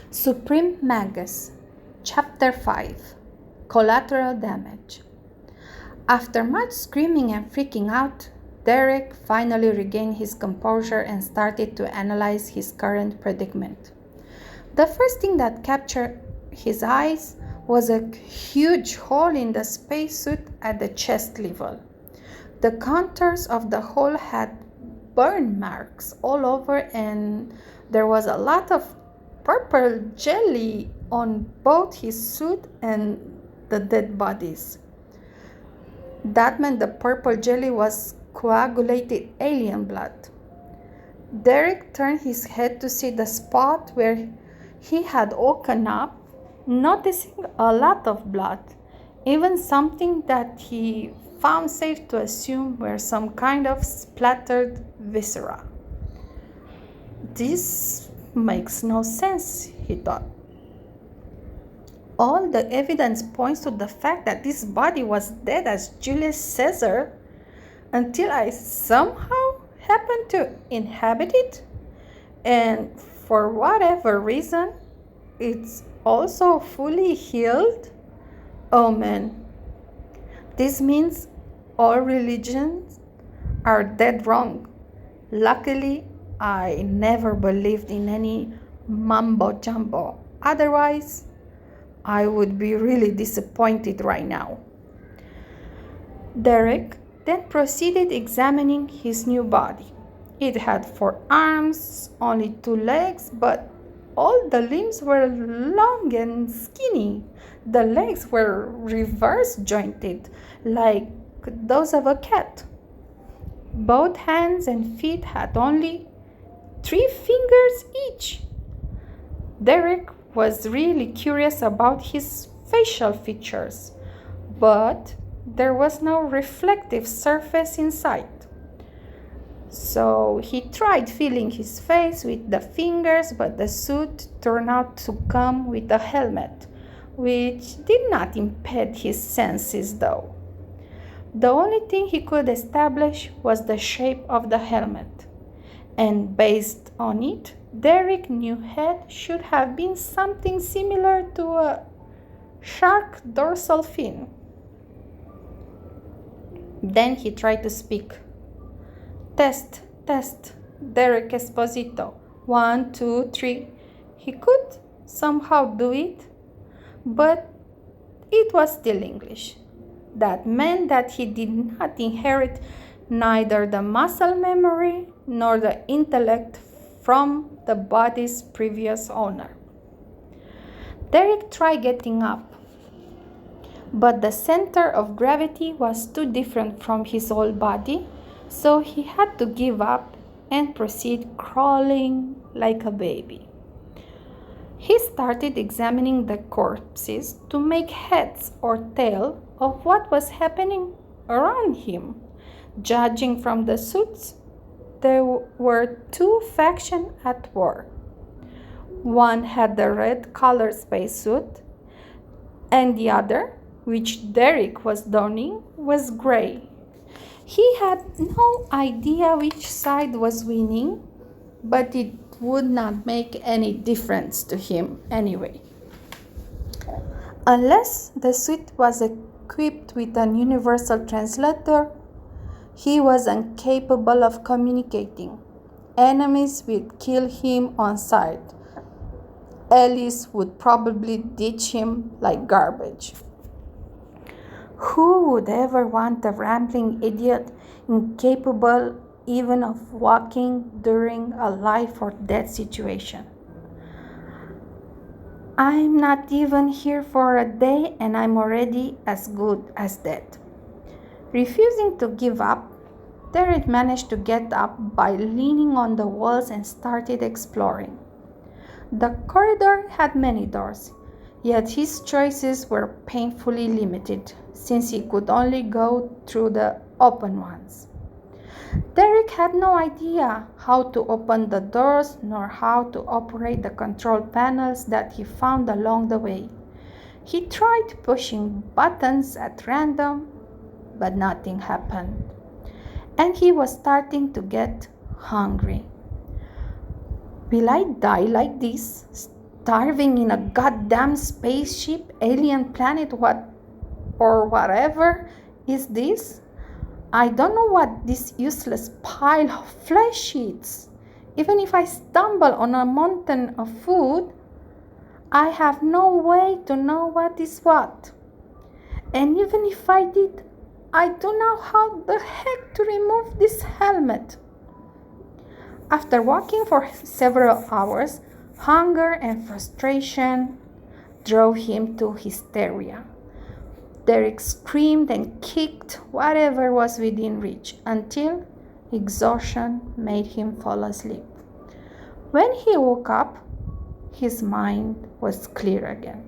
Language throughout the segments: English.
Supreme Magus, Chapter 5, Collateral Damage. After much screaming and freaking out, Derek finally regained his composure and started to analyze his current predicament. The first thing that captured his eyes was a huge hole in the spacesuit at the chest level. The contours of the hole had burn marks all over, and there was a lot of purple jelly on both his suit and the dead bodies. That meant the purple jelly was coagulated alien blood. Derek turned his head to see the spot where he had woken up, noticing a lot of blood, even something that he found safe to assume were some kind of splattered viscera. This makes no sense, he thought. All the evidence points to the fact that this body was dead as Julius Caesar until I somehow happened to inhabit it, and for whatever reason, it's also fully healed. Oh man, this means all religions are dead wrong. Luckily, I never believed in any mumbo jumbo. Otherwise, I would be really disappointed right now. Derek then proceeded examining his new body. It had 4 arms, only 2 legs, but all the limbs were long and skinny. The legs were reverse jointed, like those of a cat. Both hands and feet had only 3 fingers each. Derek was really curious about his facial features, but there was no reflective surface in sight. So he tried feeling his face with the fingers, but the suit turned out to come with a helmet, which did not impede his senses though. The only thing he could establish was the shape of the helmet, and based on it, Derek knew head should have been something similar to a shark dorsal fin. Then he tried to speak. Test, Derek Esposito. 1, 2, 3. He could somehow do it, but it was still English. That meant that he did not inherit neither the muscle memory nor the intellect from the body's previous owner. Derek tried getting up, but the center of gravity was too different from his old body, so he had to give up and proceed crawling like a baby. He started examining the corpses to make heads or tail of what was happening around him. Judging from the suits, there were 2 factions at war. One had the red-colored spacesuit, and the other, which Derek was donning, was gray. He had no idea which side was winning, but it would not make any difference to him anyway. Unless the suit was equipped with an universal translator, he was incapable of communicating. Enemies would kill him on sight. Alice would probably ditch him like garbage. Who would ever want a rambling idiot incapable even of walking during a life or death situation? I'm not even here for a day and I'm already as good as dead. Refusing to give up, Derek managed to get up by leaning on the walls and started exploring. The corridor had many doors, yet his choices were painfully limited, since he could only go through the open ones. Derek had no idea how to open the doors nor how to operate the control panels that he found along the way. He tried pushing buttons at random, but nothing happened, and he was starting to get hungry. Will I die like this, starving in a goddamn spaceship, alien planet, whatever is this? I don't know what this useless pile of flesh is. Even if I stumble on a mountain of food, I have no way to know what is what. And even if I did, I don't know how the heck to remove this helmet. After walking for several hours, hunger and frustration drove him to hysteria. Derek screamed and kicked whatever was within reach until exhaustion made him fall asleep. When he woke up, his mind was clear again.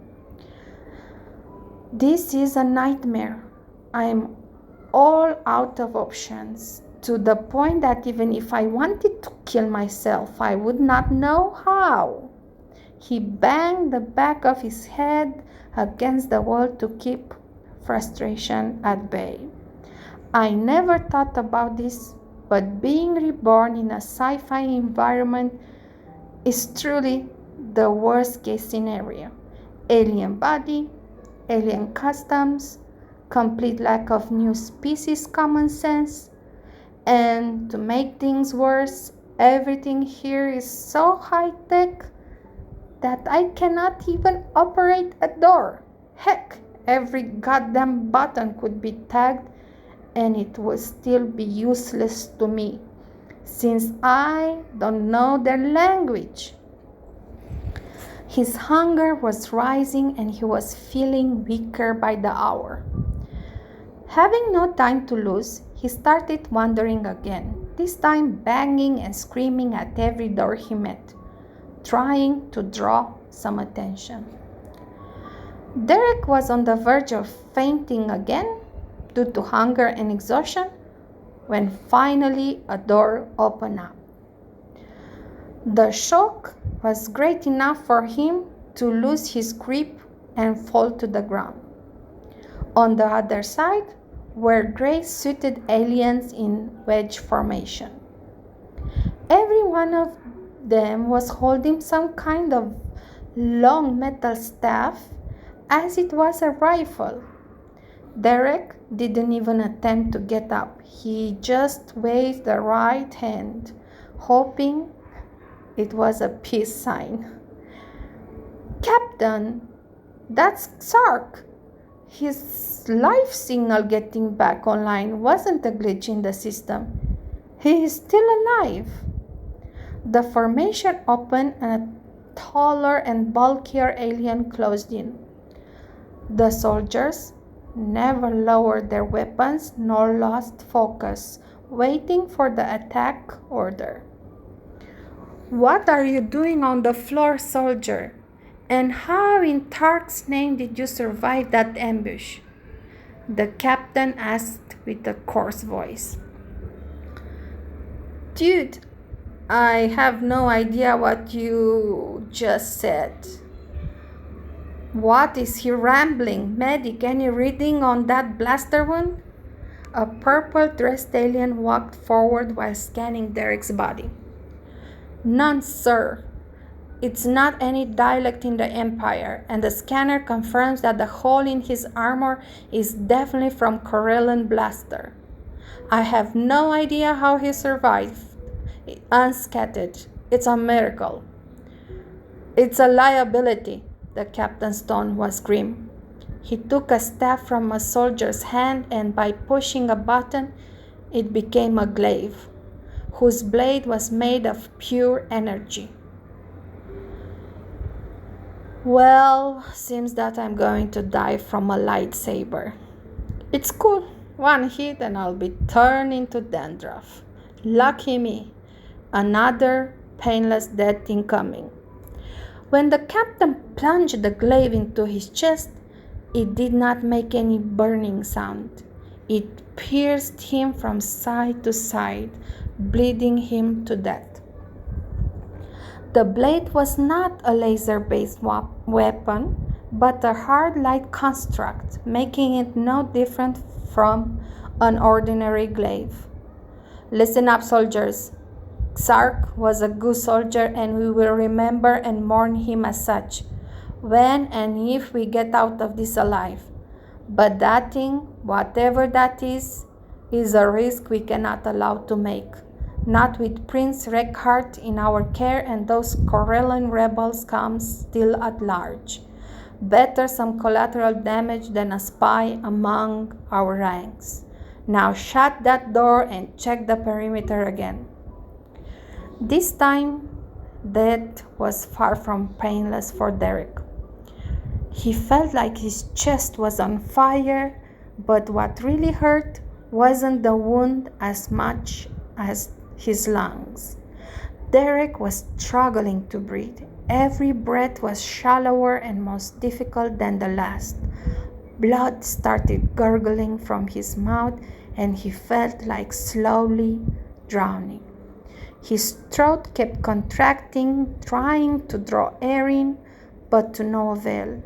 This is a nightmare. I am all out of options, to the point that even if I wanted to kill myself, I would not know how. He banged the back of his head against the wall to keep frustration at bay. I never thought about this, but being reborn in a sci-fi environment is truly the worst case scenario. Alien body, alien customs, complete lack of new species common sense, and to make things worse, everything here is so high-tech that I cannot even operate a door. Heck, every goddamn button could be tagged and it would still be useless to me, since I don't know their language. His hunger was rising and he was feeling weaker by the hour. Having no time to lose, he started wandering again, this time banging and screaming at every door he met, trying to draw some attention. Derek was on the verge of fainting again due to hunger and exhaustion when finally a door opened up. The shock was great enough for him to lose his grip and fall to the ground. On the other side were gray-suited aliens in wedge formation. Every one of them was holding some kind of long metal staff, as it was a rifle. Derek didn't even attempt to get up. He just waved the right hand, hoping it was a peace sign. "Captain, that's Sark. His life signal getting back online wasn't a glitch in the system. He is still alive." The formation opened and a taller and bulkier alien closed in. The soldiers never lowered their weapons nor lost focus, waiting for the attack order. "What are you doing on the floor, soldier? And how in Tark's name did you survive that ambush?" the captain asked with a coarse voice. "Dude, I have no idea what you just said." "What is he rambling? Medic, any reading on that blaster wound?" A purple-dressed alien walked forward while scanning Derek's body. "None, sir. It's not any dialect in the Empire, and the scanner confirms that the hole in his armor is definitely from Corellan blaster. I have no idea how he survived unscathed. It's a miracle." "It's a liability." The captain's tone was grim. He took a staff from a soldier's hand, and by pushing a button, it became a glaive, whose blade was made of pure energy. "Well, seems that I'm going to die from a lightsaber. It's cool. One hit and I'll be turned into dandruff. Lucky me. Another painless death incoming." When the captain plunged the glaive into his chest, it did not make any burning sound. It pierced him from side to side, bleeding him to death. The blade was not a laser-based weapon, but a hard light construct, making it no different from an ordinary glaive. "Listen up, soldiers," Xark was a good soldier, and we will remember and mourn him as such, when and if we get out of this alive. But that thing, whatever that is a risk we cannot allow to make. Not with Prince Reckheart in our care and those Corellan rebels come still at large. Better some collateral damage than a spy among our ranks. Now shut that door and check the perimeter again. This time, death was far from painless for Derek. He felt like his chest was on fire, but what really hurt wasn't the wound as much as his lungs. Derek was struggling to breathe. Every breath was shallower and most difficult than the last. Blood started gurgling from his mouth, and he felt like slowly drowning. His throat kept contracting, trying to draw air in, but to no avail.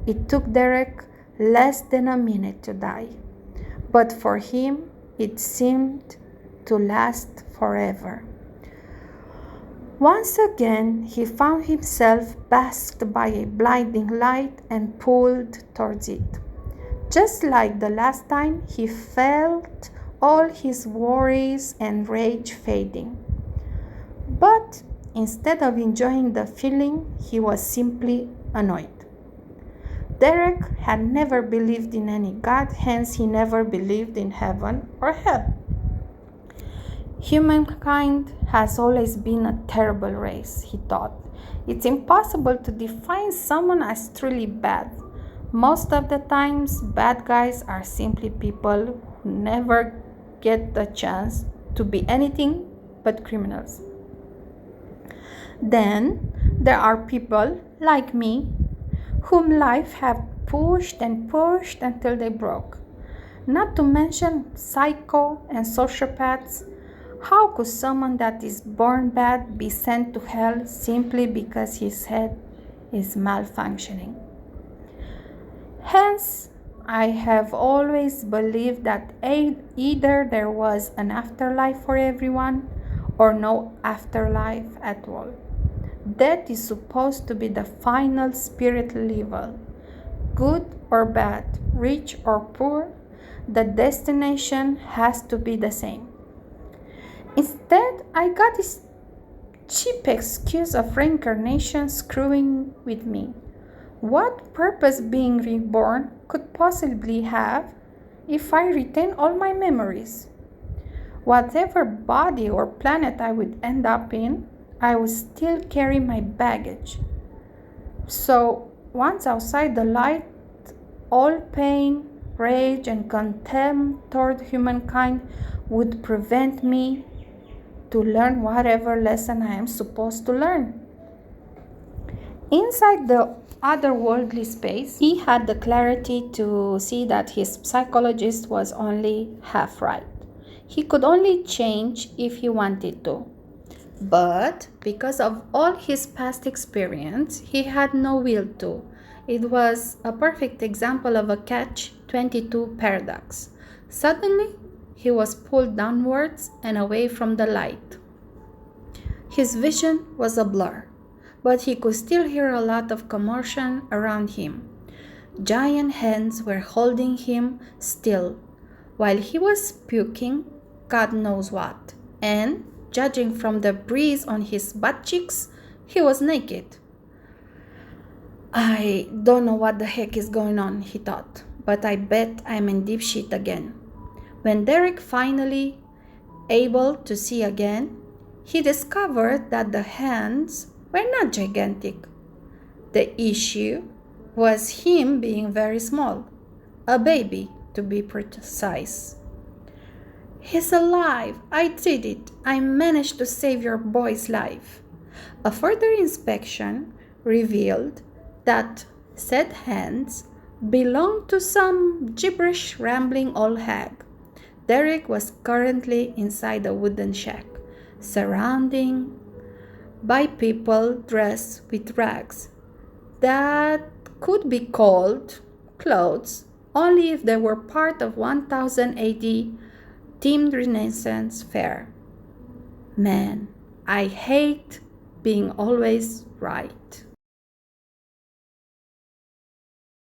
It took Derek less than a minute to die, but for him it seemed to last forever. Once again, he found himself basked by a blinding light and pulled towards it. Just like the last time, he felt all his worries and rage fading. But instead of enjoying the feeling, he was simply annoyed. Derek had never believed in any god, hence he never believed in heaven or hell. Humankind has always been a terrible race, he thought. It's impossible to define someone as truly bad. Most of the times, bad guys are simply people who never get the chance to be anything but criminals. Then, there are people like me whom life have pushed and pushed until they broke. Not to mention psycho and sociopaths. How could someone that is born bad be sent to hell simply because his head is malfunctioning? Hence, I have always believed that either there was an afterlife for everyone or no afterlife at all. Death is supposed to be the final spirit level. Good or bad, rich or poor, the destination has to be the same. Instead, I got this cheap excuse of reincarnation screwing with me. What purpose being reborn could possibly have if I retain all my memories? Whatever body or planet I would end up in, I would still carry my baggage. So, once outside the light, all pain, rage, and contempt toward humankind would prevent me to learn whatever lesson I am supposed to learn. Inside the otherworldly space, he had the clarity to see that his psychologist was only half right. He could only change if he wanted to. But because of all his past experience, he had no will to. It was a perfect example of a catch-22 paradox. Suddenly, he was pulled downwards and away from the light. His vision was a blur, but he could still hear a lot of commotion around him. Giant hands were holding him still, while he was puking God knows what, and, judging from the breeze on his butt cheeks, he was naked. I don't know what the heck is going on, he thought, but I bet I'm in deep shit again. When Derek finally able to see again, he discovered that the hands were not gigantic. The issue was him being very small, a baby to be precise. He's alive! I did it! I managed to save your boy's life. A further inspection revealed that said hands belonged to some gibberish rambling old hag. Derek was currently inside a wooden shack, surrounded by people dressed with rags that could be called clothes only if they were part of 1000 AD themed Renaissance fair. Man, I hate being always right.